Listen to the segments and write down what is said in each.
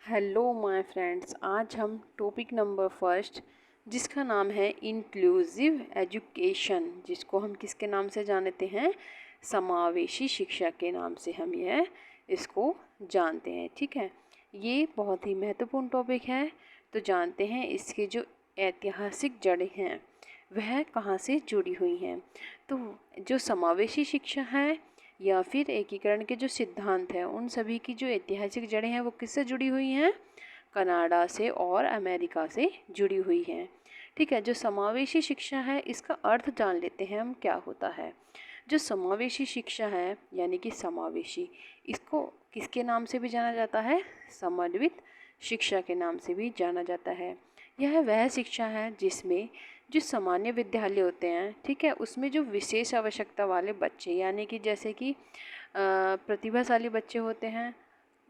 Hello my friends, आज हम topic number first जिसका नाम है इंक्लूसिव एजुकेशन, जिसको हम किसके नाम से जानते हैं, समावेशी शिक्षा के नाम से हम इसको जानते हैं। ठीक है, ये बहुत ही महत्वपूर्ण टॉपिक है। तो जानते हैं इसके जो ऐतिहासिक जड़ें हैं वह कहाँ से जुड़ी हुई हैं। तो जो समावेशी शिक्षा है या फिर एकीकरण के जो सिद्धांत हैं उन सभी की जो ऐतिहासिक जड़ें हैं वो किससे जुड़ी हुई हैं, कनाडा से और अमेरिका से जुड़ी हुई हैं। ठीक है, जो समावेशी शिक्षा है इसका अर्थ जान लेते हैं हम क्या होता है। जो समावेशी शिक्षा है यानी कि समावेशी, इसको किसके नाम से भी जाना जाता है, समन्वित शिक्षा के नाम से भी जाना जाता है। यह वह शिक्षा है जिसमें जो सामान्य विद्यालय होते हैं, ठीक है, उसमें जो विशेष आवश्यकता वाले बच्चे यानी कि जैसे कि प्रतिभाशाली बच्चे होते हैं,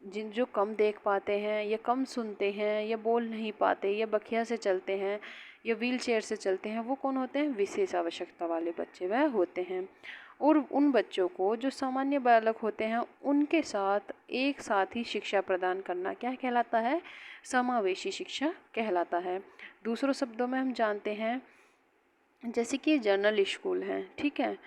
जिन जो कम देख पाते हैं या कम सुनते हैं या बोल नहीं पाते या बखिया से चलते हैं या व्हील चेयर से चलते हैं, वो कौन होते हैं, विशेष आवश्यकता वाले बच्चे वह होते हैं। और उन बच्चों को जो सामान्य बालक होते हैं उनके साथ एक साथ ही शिक्षा प्रदान करना क्या कहलाता है, समावेशी शिक्षा कहलाता है। दूसरों शब्दों में हम जानते हैं जैसे कि जनरल स्कूल हैं, ठीक है,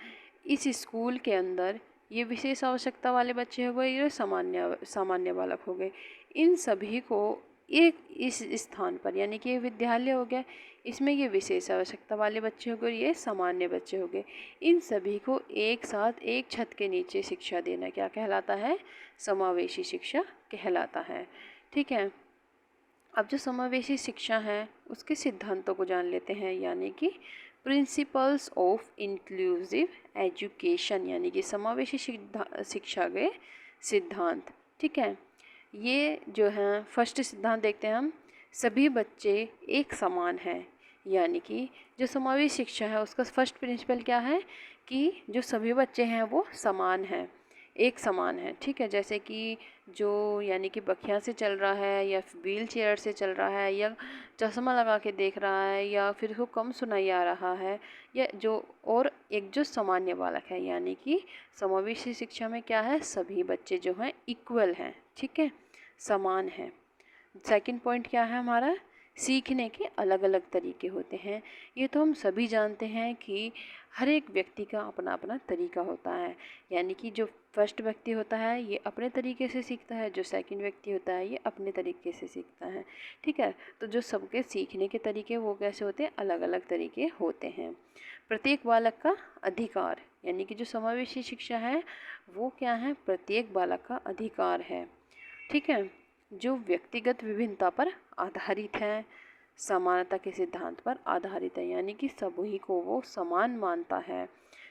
इस स्कूल के अंदर ये विशेष आवश्यकता वाले बच्चे हो गए, ये सामान्य सामान्य बालक हो गए, इन सभी को एक इस स्थान पर यानी कि ये विद्यालय हो गया, इसमें ये विशेष आवश्यकता वाले बच्चे हो गए, ये सामान्य बच्चे हो गए, इन सभी को एक साथ एक छत के नीचे शिक्षा देना क्या कहलाता है, समावेशी शिक्षा कहलाता है। ठीक है, अब जो समावेशी शिक्षा है उसके सिद्धांतों को जान लेते हैं, यानी कि प्रिंसिपल्स ऑफ इंक्लूसिव एजुकेशन, यानी कि समावेशी शिक्षा के सिद्धांत। ठीक है, ये जो हैं फर्स्ट सिद्धांत देखते हैं हम, सभी बच्चे एक समान हैं, यानी कि जो समावेशी शिक्षा है उसका फर्स्ट प्रिंसिपल क्या है कि जो सभी बच्चे हैं वो समान हैं, एक समान है। ठीक है, जैसे कि जो यानी कि बखिया से चल रहा है या व्हील चेयर से चल रहा है या चश्मा लगा के देख रहा है या फिर उसको कम सुनाई आ रहा है, या जो और एक जो सामान्य बालक है, यानी कि समावेशी शिक्षा में क्या है, सभी बच्चे जो हैं इक्वल हैं, ठीक है, समान हैं। सेकंड पॉइंट क्या है हमारा, सीखने के अलग अलग तरीके होते हैं। ये तो हम सभी जानते हैं कि हर एक व्यक्ति का अपना अपना तरीका होता है, यानी कि जो फर्स्ट व्यक्ति होता है ये अपने तरीके से सीखता है, जो सेकंड व्यक्ति होता है ये अपने तरीके से सीखता है। ठीक है, तो जो सबके सीखने के तरीके वो कैसे होते हैं, अलग अलग तरीके होते हैं। प्रत्येक बालक का अधिकार, यानी कि जो समावेशी शिक्षा है वो क्या है, प्रत्येक बालक का अधिकार है। ठीक है, जो व्यक्तिगत विभिन्नता पर आधारित है, समानता के सिद्धांत पर आधारित है, यानी कि सभी को वो समान मानता है।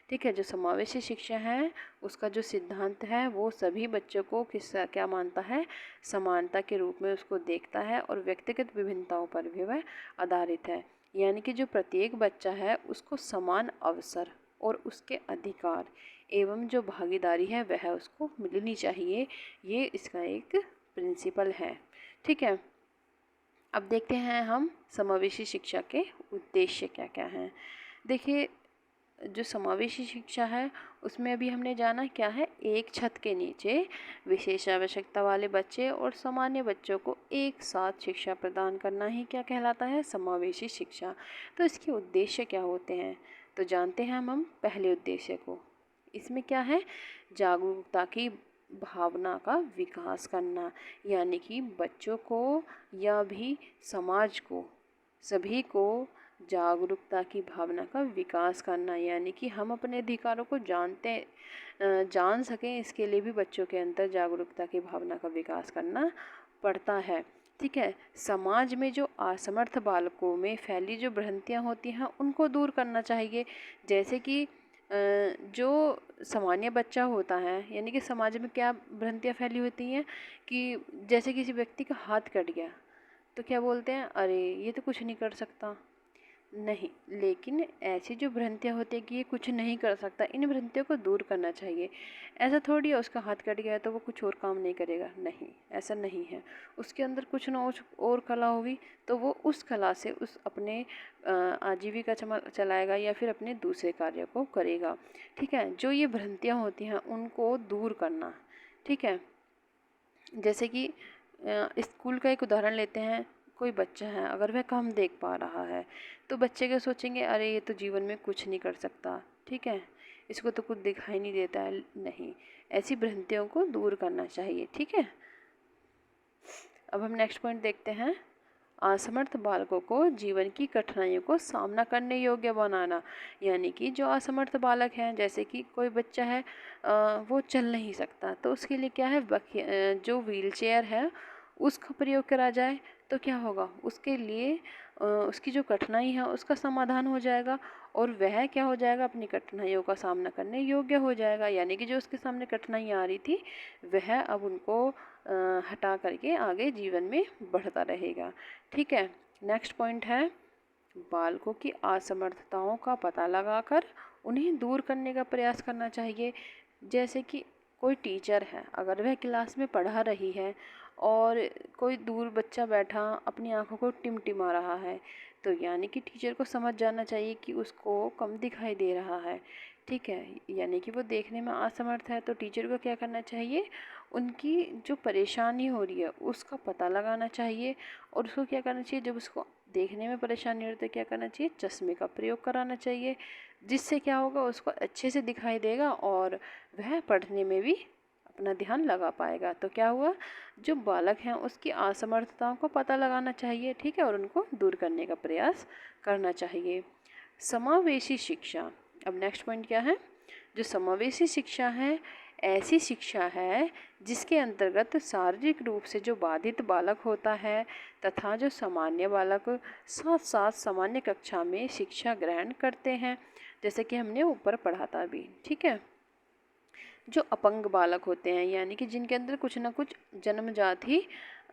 ठीक है, जो समावेशी शिक्षा है उसका जो सिद्धांत है वो सभी बच्चों को क्या मानता है, समानता के रूप में उसको देखता है और व्यक्तिगत विभिन्नताओं पर भी वह आधारित है, यानी कि जो प्रत्येक बच्चा है उसको समान अवसर और उसके अधिकार एवं जो भागीदारी है वह उसको मिलनी चाहिए, ये इसका एक प्रिंसिपल है। ठीक है, अब देखते हैं हम समावेशी शिक्षा के उद्देश्य क्या क्या हैं। देखिए, जो समावेशी शिक्षा है उसमें अभी हमने जाना क्या है, एक छत के नीचे विशेष आवश्यकता वाले बच्चे और सामान्य बच्चों को एक साथ शिक्षा प्रदान करना ही क्या कहलाता है, समावेशी शिक्षा। तो इसके उद्देश्य क्या होते हैं, तो जानते हैं हम पहले उद्देश्य को। इसमें क्या है, जागरूकता की भावना का विकास करना, यानी कि बच्चों को या भी समाज को, सभी को जागरूकता की भावना का विकास करना, यानी कि हम अपने अधिकारों को जान सकें, इसके लिए भी बच्चों के अंदर जागरूकता की भावना का विकास करना पड़ता है। ठीक है, समाज में जो असमर्थ बालकों में फैली जो भ्रांतियाँ होती हैं उनको दूर करना चाहिए। जैसे कि जो सामान्य बच्चा होता है, यानी कि समाज में क्या भ्रांतियाँ फैली होती हैं कि जैसे किसी व्यक्ति का हाथ कट गया तो क्या बोलते हैं, अरे ये तो कुछ नहीं कर सकता, नहीं, लेकिन ऐसी जो भ्रांतियाँ होती है कि ये कुछ नहीं कर सकता, इन भ्रांतियों को दूर करना चाहिए। ऐसा थोड़ी है उसका हाथ कट गया तो वो कुछ और काम नहीं करेगा, नहीं, ऐसा नहीं है, उसके अंदर कुछ ना कुछ और कला होगी तो वो उस कला से उस अपने आजीविका चलाएगा या फिर अपने दूसरे कार्य को करेगा। ठीक है, जो ये भ्रांतियाँ होती हैं उनको दूर करना। ठीक है, जैसे कि स्कूल का एक उदाहरण लेते हैं। कोई बच्चा है, अगर वह कम देख पा रहा है तो बच्चे क्या सोचेंगे, अरे ये तो जीवन में कुछ नहीं कर सकता, ठीक है, इसको तो कुछ दिखाई नहीं देता है। नहीं, ऐसी भ्रांतियों को दूर करना चाहिए, ठीक है। अब हम नेक्स्ट पॉइंट देखते हैं। असमर्थ बालकों को जीवन की कठिनाइयों को सामना करने योग्य बनाना, यानी कि जो असमर्थ बालक हैं, जैसे कि कोई बच्चा है वो चल नहीं सकता, तो उसके लिए क्या है, जो व्हील चेयर है उसका प्रयोग करा जाए तो क्या होगा, उसके लिए उसकी जो कठिनाई है उसका समाधान हो जाएगा और वह क्या हो जाएगा, अपनी कठिनाइयों का सामना करने योग्य हो जाएगा। यानी कि जो उसके सामने कठिनाइयाँ आ रही थी वह अब उनको हटा करके आगे जीवन में बढ़ता रहेगा, ठीक है। नेक्स्ट पॉइंट है, बालकों की असमर्थताओं का पता लगाकर उन्हें दूर करने का प्रयास करना चाहिए। जैसे कि कोई टीचर है, अगर वह क्लास में पढ़ा रही है और कोई दूर बच्चा बैठा अपनी आंखों को टिमटिमा रहा है, तो यानी कि टीचर को समझ जाना चाहिए कि उसको कम दिखाई दे रहा है, ठीक है, यानी कि वो देखने में असमर्थ है। तो टीचर को क्या करना चाहिए, उनकी जो परेशानी हो रही है उसका पता लगाना चाहिए और उसको क्या करना चाहिए, जब उसको देखने में परेशानी हो रही है तो क्या करना चाहिए, चश्मे का प्रयोग कराना चाहिए, जिससे क्या होगा, उसको अच्छे से दिखाई देगा और वह पढ़ने में भी अपना ध्यान लगा पाएगा। तो क्या हुआ, जो बालक हैं उसकी असमर्थताओं को पता लगाना चाहिए, ठीक है, और उनको दूर करने का प्रयास करना चाहिए। समावेशी शिक्षा, अब नेक्स्ट पॉइंट क्या है, जो समावेशी शिक्षा है ऐसी शिक्षा है जिसके अंतर्गत शारीरिक रूप से जो बाधित बालक होता है तथा जो सामान्य बालक साथ साथ सामान्य कक्षा में शिक्षा ग्रहण करते हैं, जैसे कि हमने ऊपर पढ़ा था अभी, ठीक है। जो अपंग बालक होते हैं, यानी कि जिनके अंदर कुछ ना कुछ जन्मजात ही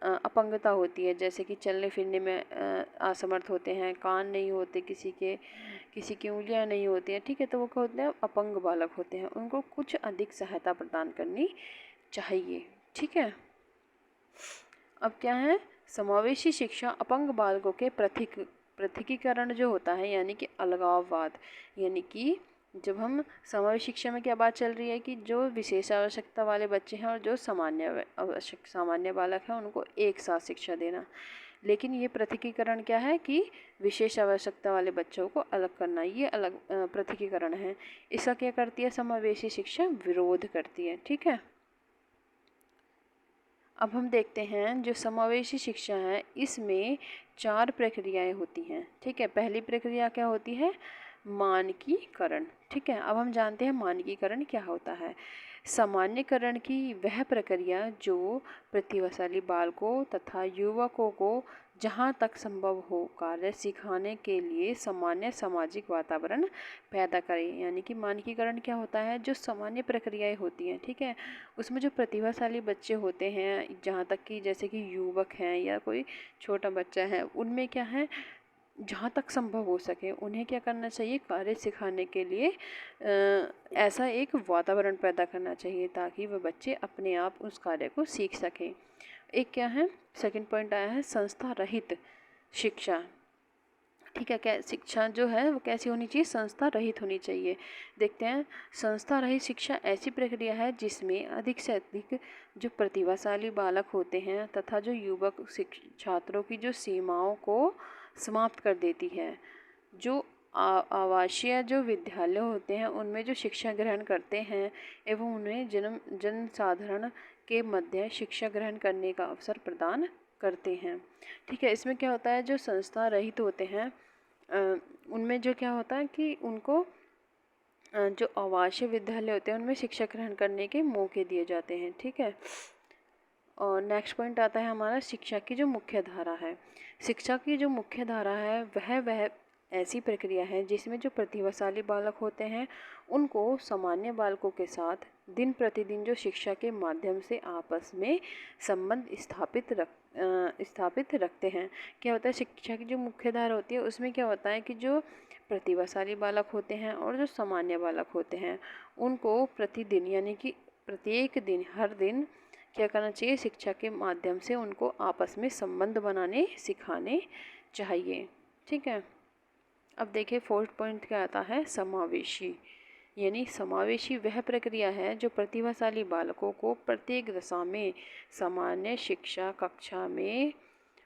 अपंगता होती है, जैसे कि चलने फिरने में असमर्थ होते हैं, कान नहीं होते किसी की उंगलियां नहीं होती हैं, ठीक है, तो वो क्या होते हैं, अपंग बालक होते हैं, उनको कुछ अधिक सहायता प्रदान करनी चाहिए, ठीक है। अब क्या है, समावेशी शिक्षा अपंग बालकों के पृथकीकरण जो होता है, यानी कि अलगाववाद, यानी कि जब हम समावेशी शिक्षा में क्या बात चल रही है कि जो विशेष आवश्यकता वाले बच्चे हैं और जो सामान्य बालक हैं उनको एक साथ शिक्षा देना, लेकिन ये पृथकीकरण क्या है कि विशेष आवश्यकता वाले बच्चों को अलग करना, ये अलग पृथकीकरण है। इसका क्या करती है समावेशी शिक्षा, विरोध करती है, ठीक है। अब हम देखते हैं जो समावेशी शिक्षा है इसमें 4 प्रक्रियाएं होती हैं, ठीक है। पहली प्रक्रिया क्या होती है, मानकीकरण, ठीक है। अब हम जानते हैं मानकीकरण क्या होता है। सामान्यकरण की वह प्रक्रिया जो प्रतिभाशाली बालकों तथा युवकों को जहाँ तक संभव हो कार्य सिखाने के लिए सामान्य सामाजिक वातावरण पैदा करें, यानी कि मानकीकरण क्या होता है, जो सामान्य प्रक्रियाएं होती हैं, ठीक है, उसमें जो प्रतिभाशाली बच्चे होते हैं, जहाँ तक कि जैसे कि युवक हैं या कोई छोटा बच्चा है, उनमें क्या है, जहाँ तक संभव हो सके उन्हें क्या करना चाहिए, कार्य सिखाने के लिए ऐसा एक वातावरण पैदा करना चाहिए ताकि वह बच्चे अपने आप उस कार्य को सीख सकें। एक क्या है, सेकंड पॉइंट आया है संस्था रहित शिक्षा, ठीक है। क्या शिक्षा जो है वो कैसी होनी चाहिए, संस्था रहित होनी चाहिए। देखते हैं, संस्था रहित शिक्षा ऐसी प्रक्रिया है जिसमें अधिक से अधिक जो प्रतिभाशाली बालक होते हैं तथा जो युवक छात्रों की जो सीमाओं को समाप्त कर देती है। जो आवासीय जो विद्यालय होते हैं उनमें जो शिक्षा ग्रहण करते हैं एवं उन्हें जन साधारण के मध्य शिक्षा ग्रहण करने का अवसर प्रदान करते हैं, ठीक है। इसमें क्या होता है, जो संस्था रहित होते हैं उनमें जो क्या होता है कि उनको जो आवासीय विद्यालय होते हैं उनमें शिक्षा ग्रहण करने के मौके दिए जाते हैं, ठीक है। और नेक्स्ट पॉइंट आता है हमारा शिक्षा की जो मुख्य धारा है। शिक्षा की जो मुख्य धारा है वह ऐसी प्रक्रिया है जिसमें जो प्रतिभाशाली बालक होते हैं उनको सामान्य बालकों के साथ दिन प्रतिदिन जो शिक्षा के माध्यम से आपस में संबंध स्थापित रखते हैं। क्या होता है, शिक्षा की जो मुख्य धारा होती है उसमें क्या होता है कि जो प्रतिभाशाली बालक होते हैं और जो सामान्य बालक होते हैं उनको प्रतिदिन, यानी कि प्रत्येक दिन, हर दिन क्या करना चाहिए, शिक्षा के माध्यम से उनको आपस में संबंध बनाने सिखाने चाहिए, ठीक है। अब देखिए फोर्थ पॉइंट क्या आता है, समावेशी यानी समावेशी वह प्रक्रिया है जो प्रतिभाशाली बालकों को प्रत्येक दशा में सामान्य शिक्षा कक्षा में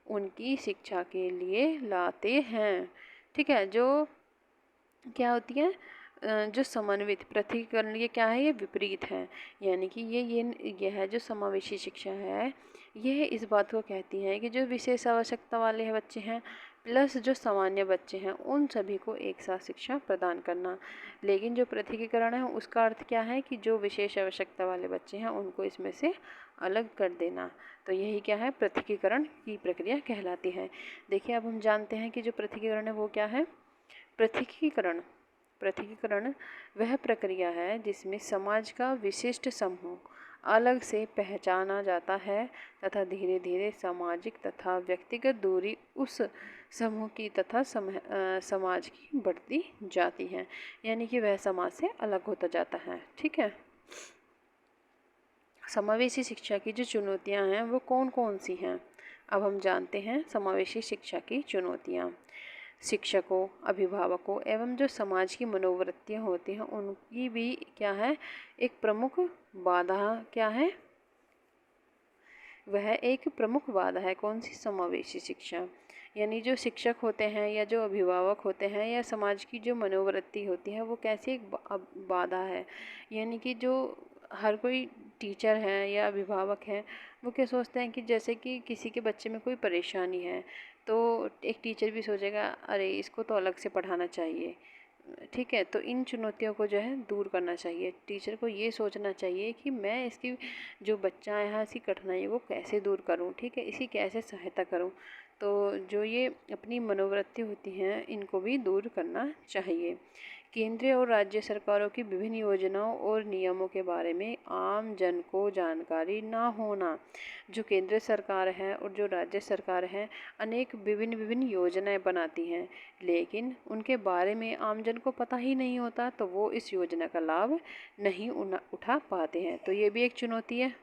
उनकी शिक्षा के लिए लाते हैं। ठीक है, जो क्या होती है जो समन्वित पृथकीकरण, ये क्या है, ये विपरीत है। यानी कि यह जो समावेशी शिक्षा है यह इस बात को कहती है कि जो विशेष आवश्यकता वाले बच्चे हैं प्लस जो सामान्य बच्चे हैं उन सभी को एक साथ शिक्षा प्रदान करना। लेकिन जो पृथकीकरण है उसका अर्थ क्या है कि जो विशेष आवश्यकता वाले बच्चे हैं उनको इसमें से अलग कर देना। तो यही क्या है, पृथकीकरण की प्रक्रिया कहलाती है। देखिए अब हम जानते हैं कि जो पृथकीकरण है वो क्या है। पृथकीकरण वह प्रक्रिया है जिसमें समाज का विशिष्ट समूह अलग से पहचाना जाता है तथा धीरे धीरे सामाजिक तथा व्यक्तिगत दूरी उस समूह की तथा समाज की बढ़ती जाती है। यानी कि वह समाज से अलग होता जाता है। ठीक है, समावेशी शिक्षा की जो चुनौतियां हैं वो कौन कौन सी हैं। अब हम जानते हैं समावेशी शिक्षा की चुनौतियां। शिक्षकों, अभिभावकों एवं जो समाज की मनोवृत्तियां होती हैं उनकी भी क्या है, एक प्रमुख बाधा क्या है, वह एक प्रमुख बाधा है। कौन सी, समावेशी शिक्षा। यानी जो शिक्षक होते हैं या जो अभिभावक होते हैं या समाज की जो मनोवृत्ति होती है वो कैसी एक बाधा है। यानी कि जो हर कोई टीचर है या अभिभावक है वो क्या सोचते हैं कि जैसे कि किसी के बच्चे में कोई परेशानी है तो एक टीचर भी सोचेगा अरे इसको तो अलग से पढ़ाना चाहिए। ठीक है, तो इन चुनौतियों को जो है दूर करना चाहिए। टीचर को ये सोचना चाहिए कि मैं इसकी जो बच्चा है इसकी कठिनाई को कैसे दूर करूं, ठीक है, इसकी कैसे सहायता करूं। तो जो ये अपनी मनोवृत्ति होती हैं इनको भी दूर करना चाहिए। केंद्रीय और राज्य सरकारों की विभिन्न योजनाओं और नियमों के बारे में आम जन को जानकारी ना होना। जो केंद्र सरकार है और जो राज्य सरकार है अनेक विभिन्न विभिन्न योजनाएं बनाती हैं लेकिन उनके बारे में आम जन को पता ही नहीं होता तो वो इस योजना का लाभ नहीं उठा पाते हैं। तो ये भी एक चुनौती है।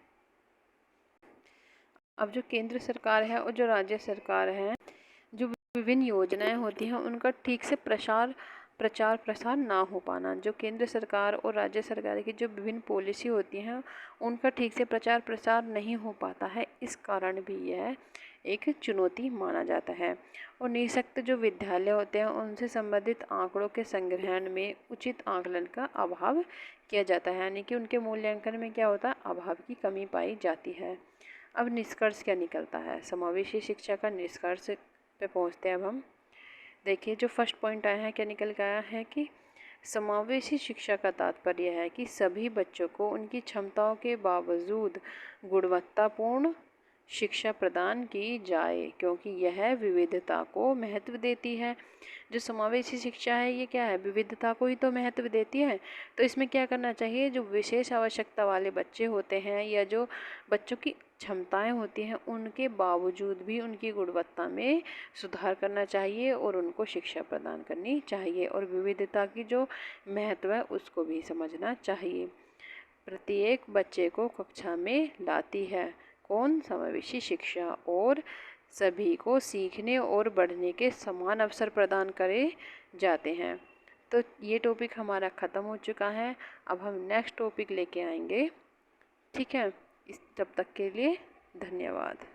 अब जो केंद्र सरकार है और जो राज्य सरकार है जो विभिन्न योजनाएं होती हैं उनका ठीक से प्रचार प्रसार ना हो पाना। जो केंद्र सरकार और राज्य सरकार की जो विभिन्न पॉलिसी होती हैं उनका ठीक से प्रचार प्रसार नहीं हो पाता है, इस कारण भी यह एक चुनौती माना जाता है। और निःशक्त जो विद्यालय होते हैं उनसे संबंधित आंकड़ों के संग्रहण में उचित आकलन का अभाव किया जाता है। यानी कि उनके मूल्यांकन में क्या होता है, अभाव की कमी पाई जाती है। अब निष्कर्ष क्या निकलता है, समावेशी शिक्षा का निष्कर्ष पे पहुँचते हैं अब हम। देखिए जो फर्स्ट पॉइंट आया है क्या निकल के आया है कि समावेशी शिक्षा का तात्पर्य है कि सभी बच्चों को उनकी क्षमताओं के बावजूद गुणवत्तापूर्ण शिक्षा प्रदान की जाए क्योंकि यह विविधता को महत्व देती है। जो समावेशी शिक्षा है ये क्या है, विविधता को ही तो महत्व देती है। तो इसमें क्या करना चाहिए, जो विशेष आवश्यकता वाले बच्चे होते हैं या जो बच्चों की क्षमताएं होती हैं उनके बावजूद भी उनकी गुणवत्ता में सुधार करना चाहिए और उनको शिक्षा प्रदान करनी चाहिए और विविधता की जो महत्व है उसको भी समझना चाहिए। प्रत्येक बच्चे को कक्षा में लाती है कौन, समावेशी शिक्षा, और सभी को सीखने और बढ़ने के समान अवसर प्रदान करे जाते हैं। तो ये टॉपिक हमारा ख़त्म हो चुका है। अब हम नेक्स्ट टॉपिक लेके आएंगे। ठीक है, तब तक के लिए धन्यवाद।